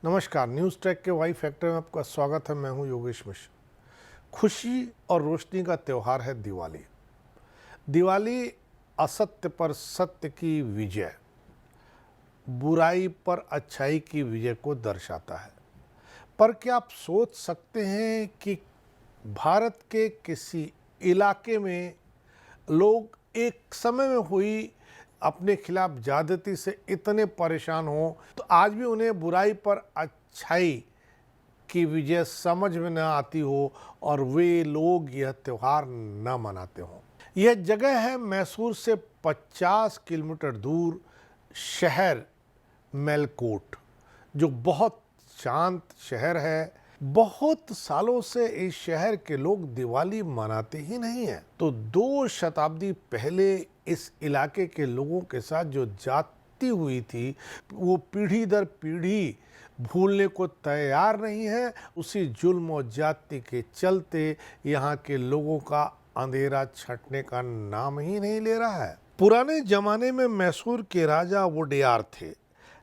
नमस्कार, news track के Y factor में आपका स्वागत है। मैं हूं योगेश मिश्र। खुशी और रोशनी का त्यौहार है दिवाली। दिवाली असत्य पर सत्य की विजय, बुराई पर अच्छाई की विजय को दर्शाता है। पर क्या आप सोच सकते हैं कि भारत के किसी इलाके में लोग एक समय में हुई अपने खिलाफ ज्यादती से इतने परेशान हों तो आज भी उन्हें बुराई पर अच्छाई की विजय समझ में न आती हो और वे लोग यह त्यौहार न मनाते हों। यह जगह है मैसूर से 50 किलोमीटर दूर शहर मेलकोट, जो बहुत शांत शहर है। बहुत सालों से इस शहर के लोग दिवाली मनाते ही नहीं हैं। तो 2 शताब्दी पहले इस इलाके के लोगों के साथ जो जाति हुई थी, वो पीढ़ी दर पीढ़ी भूलने को तैयार नहीं है। उसी जुल्म और जाति के चलते यहाँ के लोगों का अंधेरा छटने का नाम ही नहीं ले रहा है। पुराने जमाने में मैसूर के राजा वोडेयार थे।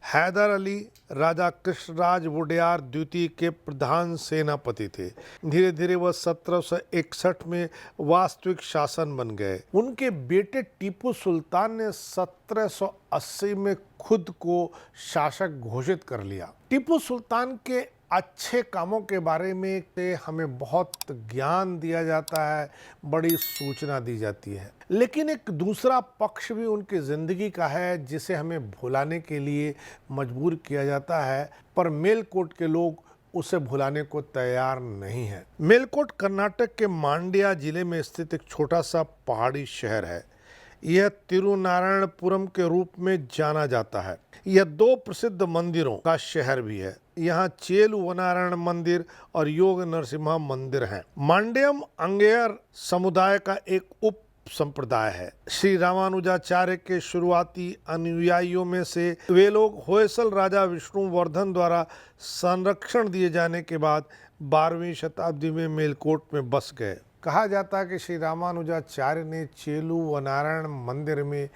हैदर अली राजा कृष्णराज वोडेयार द्वितीय के प्रधान सेनापति थे। धीरे धीरे वह 1761 में वास्तविक शासन बन गए। उनके बेटे टीपू सुल्तान ने 1780 में खुद को शासक घोषित कर लिया। टीपू सुल्तान के अच्छे कामों के बारे में हमें बहुत ज्ञान दिया जाता है, बड़ी सूचना दी जाती है, लेकिन एक दूसरा पक्ष भी उनकी जिंदगी का है जिसे हमें भुलाने के लिए मजबूर किया जाता है। पर मेलकोट के लोग उसे भुलाने को तैयार नहीं है। मेलकोट कर्नाटक के मांड्या जिले में स्थित एक छोटा सा पहाड़ी शहर है। यह तिरुनारायणपुरम के रूप में जाना जाता है। यह 2 प्रसिद्ध मंदिरों का शहर भी है। यहाँ चेलु वनारायण मंदिर और योग नरसिम्हा मंदिर हैं। मांड्यम अंगेयर समुदाय का एक उप संप्रदाय है। श्री रामानुजाचार्य के शुरुआती अनुयायियों में से वे लोग होयसल राजा विष्णुवर्धन द्वारा संरक्षण दिए जाने के बाद 12वीं शताब्दी में मेलकोट में बस गए। कहा जाता है कि श्री रामानुजाचार्य ने चेलु वनारायण मंदिर में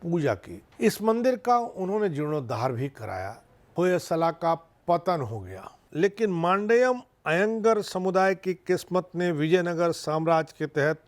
पूजा की। इस मंदिर का उन्होंने जीर्णोद्धार भी कराया। होयसला का पतन हो गया, लेकिन मांड्यम अयंगर समुदाय की किस्मत ने विजयनगर साम्राज्य के तहत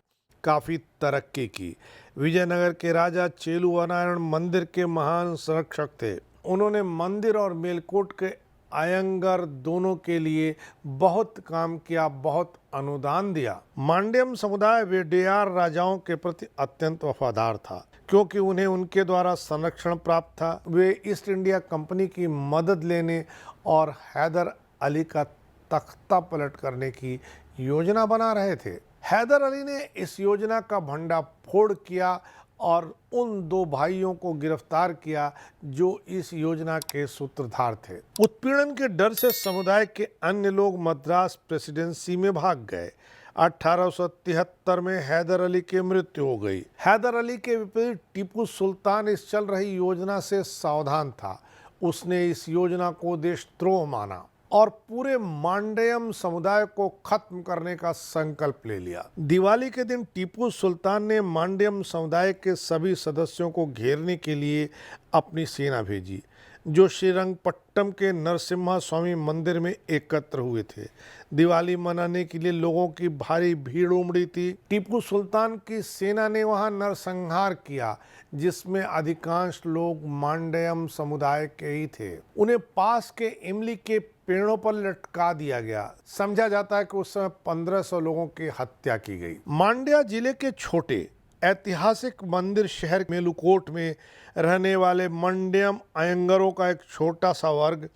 काफ़ी तरक्की की। विजयनगर के राजा चेलु वनारायण मंदिर के महान संरक्षक थे। उन्होंने मंदिर और मेलकोट के अयंगर दोनों के लिए बहुत काम किया, बहुत अनुदान दिया। मांड्यम समुदाय वोडेयार राजाओं के प्रति अत्यंत वफादार था, क्योंकि उन्हें उनके द्वारा संरक्षण प्राप्त था। वे ईस्ट इंडिया कंपनी की मदद लेने और हैदर अली का तख्ता पलट करने की योजना बना रहे थे। हैदर अली ने इस योजना का भंडाफोड़ किया और उन 2 भाइयों को गिरफ्तार किया जो इस योजना के सूत्रधार थे। उत्पीड़न के डर से समुदाय के अन्य लोग मद्रास प्रेसिडेंसी में भाग गए। 1873 में हैदर अली की मृत्यु हो गई। हैदर अली के विपरीत टीपू सुल्तान इस चल रही योजना से सावधान था। उसने इस योजना को देशद्रोह माना और पूरे मांड्यम समुदाय को खत्म करने का संकल्प ले लिया। दिवाली के दिन टीपू सुल्तान ने मांड्यम समुदाय के सभी सदस्यों को घेरने के लिए अपनी सेना भेजी, जो श्रीरंगपट्टम के नरसिम्हा स्वामी मंदिर में एकत्र हुए थे। दिवाली मनाने के लिए लोगों की भारी भीड़ उमड़ी थी। टीपू सुल्तान की सेना ने वहां नरसंहार किया, जिसमें अधिकांश लोग मांड्यम समुदाय के ही थे। उन्हें पास के इमली के पेड़ों पर लटका दिया गया। समझा जाता है कि उस समय 1500 लोगों की हत्या की गई। मांड्या जिले के छोटे ऐतिहासिक मंदिर शहर मेलकोट में रहने वाले मांड्यम अयंगरों का एक छोटा सा वर्ग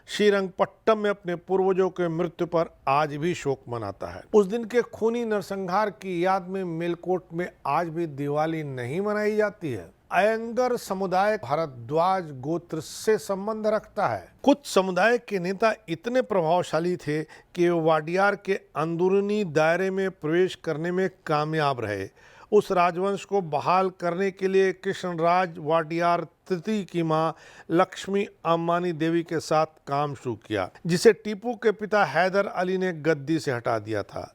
श्रीरंगपट्टम में अपने पूर्वजों के मृत्यु पर आज भी शोक मनाता है। उस दिन के खूनी नरसंहार की याद में मेलकोट में आज भी दिवाली नहीं मनाई जाती है। अयंगर समुदाय भारद्वाज गोत्र से संबंध रखता है। कुछ समुदाय के नेता इतने प्रभावशाली थे कि वे वाडियार के अंदरूनी दायरे में प्रवेश करने में कामयाब रहे। उस राजवंश को बहाल करने के लिए कृष्णराज वाडियार तृतीय की मां लक्ष्मी अम्मानी देवी के साथ काम शुरू किया, जिसे टीपू के पिता हैदर अली ने गद्दी से हटा दिया था।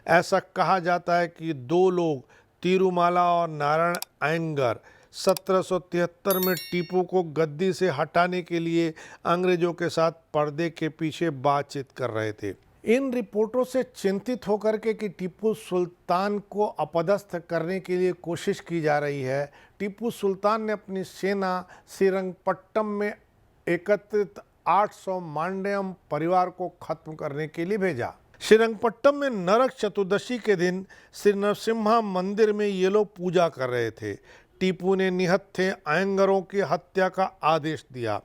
ऐसा कहा जाता है कि 2 लोग तिरुमाला और नारायण अयंगर 1773 में टीपू को गद्दी से हटाने के लिए अंग्रेजों के साथ पर्दे के पीछे बातचीत कर रहे थे। इन रिपोर्टों से चिंतित होकर के कि टीपू सुल्तान को अपदस्थ करने के लिए कोशिश की जा रही है, टीपू सुल्तान ने अपनी सेना श्रीरंगपट्टम में एकत्रित 800 मांड्यम परिवार को खत्म करने के लिए भेजा। श्रीरंगपट्टम में नरक चतुर्दशी के दिन श्री नरसिम्हा मंदिर में ये लोग पूजा कर रहे थे। टीपू ने निहत्थे अयंगरों की हत्या का आदेश दिया।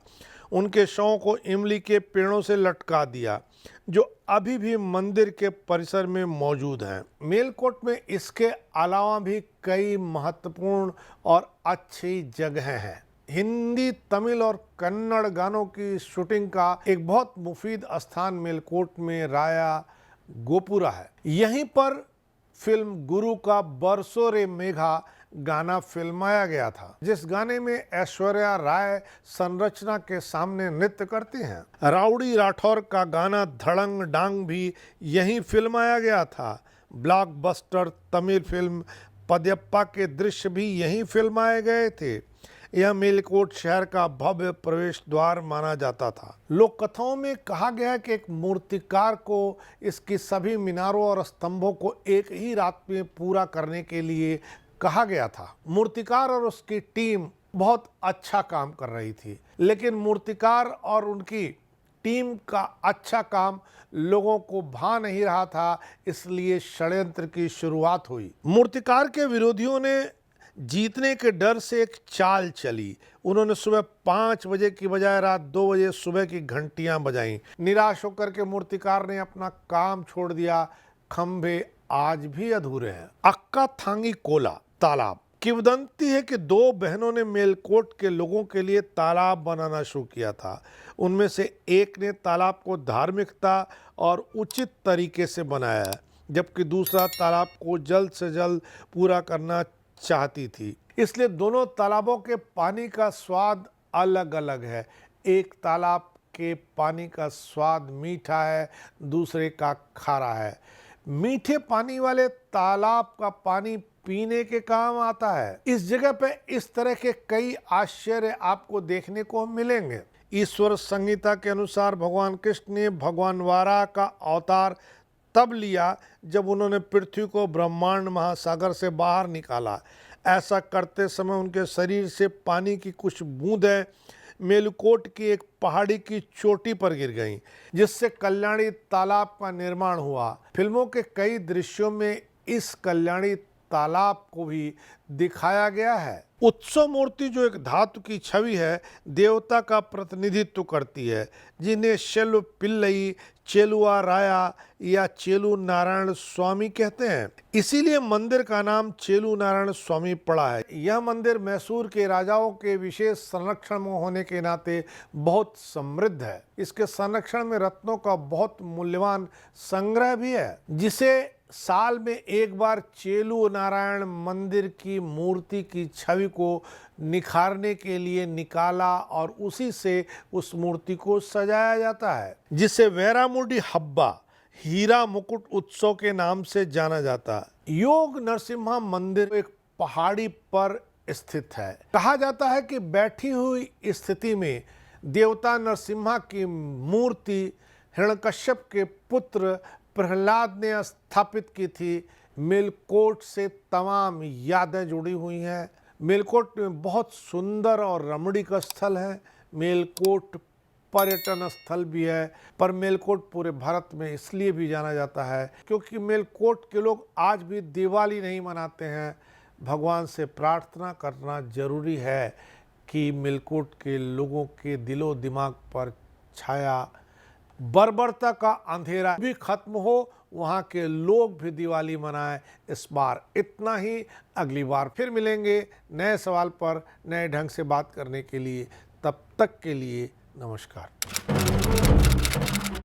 उनके शवों को इमली के पेड़ों से लटका दिया, जो अभी भी मंदिर के परिसर में मौजूद हैं। मेलकोट में इसके अलावा भी कई महत्वपूर्ण और अच्छी जगहें हैं। हिंदी, तमिल और कन्नड़ गानों की शूटिंग का एक बहुत मुफीद स्थान मेलकोट में राया गोपुरा है। यहीं पर फिल्म गुरु का बरसो रे मेघा गाना फिल्माया गया था, जिस गाने में ऐश्वर्या राय संरचना के सामने नृत्य करती हैं। राउडी राठौर का गाना धड़ंग डांग भी यहीं फिल्माया गया था। ब्लॉकबस्टर तमिल फिल्म पद्यप्पा के दृश्य भी यहीं फिल्माए गए थे। यह मेलकोट शहर का भव्य प्रवेश द्वार माना जाता था। लोक कथाओं में कहा गया है कि एक मूर्तिकार को इसकी सभी मीनारों और स्तंभों को एक ही रात में पूरा करने के लिए कहा गया था। मूर्तिकार और उसकी टीम बहुत अच्छा काम कर रही थी, लेकिन मूर्तिकार और उनकी टीम का अच्छा काम लोगों को भा नहीं रहा था, इसलिए षड्यंत्र की शुरुआत हुई। मूर्तिकार के विरोधियों ने जीतने के डर से एक चाल चली। उन्होंने सुबह 5 बजे की बजाय रात 2 बजे सुबह की घंटियां बजाईं। निराश होकर के मूर्तिकार ने अपना काम छोड़ दिया। खंभे आज भी अधूरे हैं। अक्का थांगी कोला तालाब। किंवदंती है कि 2 बहनों ने मेलकोट के लोगों के लिए तालाब बनाना शुरू किया था। उनमें से एक ने तालाब को धार्मिकता और उचित तरीके से बनाया, जबकि दूसरा तालाब को जल्द से जल्द पूरा करना चाहती थी। इसलिए दोनों तालाबों के पानी का स्वाद अलग अलग है। एक तालाब के पानी का स्वाद मीठा है, दूसरे का खारा है। मीठे पानी वाले तालाब का पानी पीने के काम आता है। इस जगह पे इस तरह के कई आश्चर्य आपको देखने को मिलेंगे। ईश्वर संहिता के अनुसार भगवान कृष्ण ने भगवान वाराह का अवतार तब लिया जब उन्होंने पृथ्वी को ब्रह्मांड महासागर से बाहर निकाला। ऐसा करते समय उनके शरीर से पानी की कुछ बूंदें मेलकोट की एक पहाड़ी की चोटी पर गिर गईं, जिससे कल्याणी तालाब का निर्माण हुआ। फिल्मों के कई दृश्यों में इस कल्याणी तालाब को भी दिखाया गया है। उत्सव मूर्ति, जो एक धातु की छवि है, देवता का प्रतिनिधित्व करती है, जिन्हें शेल्व पिल्लई, चेलुआ राया या चेलू नारायण स्वामी कहते हैं। इसीलिए मंदिर का नाम चेलू नारायण स्वामी पड़ा है। यह मंदिर मैसूर के राजाओं के विशेष संरक्षण में होने के नाते बहुत समृद्ध है। इसके संरक्षण में रत्नों का बहुत मूल्यवान संग्रह भी है, जिसे साल में एक बार चेलू नारायण मंदिर की मूर्ति की छवि को निखारने के लिए निकाला और उसी से उस मूर्ति को सजाया जाता है, जिसे वेरामुडी हब्बा हीरा मुकुट उत्सव के नाम से जाना जाता है। योग नरसिम्हा मंदिर एक पहाड़ी पर स्थित है। कहा जाता है कि बैठी हुई स्थिति में देवता नरसिम्हा की मूर्ति हिरण्यकश्यप के पुत्र प्रहलाद ने स्थापित की थी। मेलकोट से तमाम यादें जुड़ी हुई हैं। मेलकोट में बहुत सुंदर और रमणीक स्थल है। मेलकोट पर्यटन स्थल भी है, पर मेलकोट पूरे भारत में इसलिए भी जाना जाता है क्योंकि मेलकोट के लोग आज भी दिवाली नहीं मनाते हैं। भगवान से प्रार्थना करना जरूरी है कि मेलकोट के लोगों के दिलो दिमाग पर छाया बर्बरता का अंधेरा भी खत्म हो, वहाँ के लोग भी दिवाली मनाएं। इस बार इतना ही। अगली बार फिर मिलेंगे नए सवाल पर नए ढंग से बात करने के लिए। तब तक के लिए नमस्कार।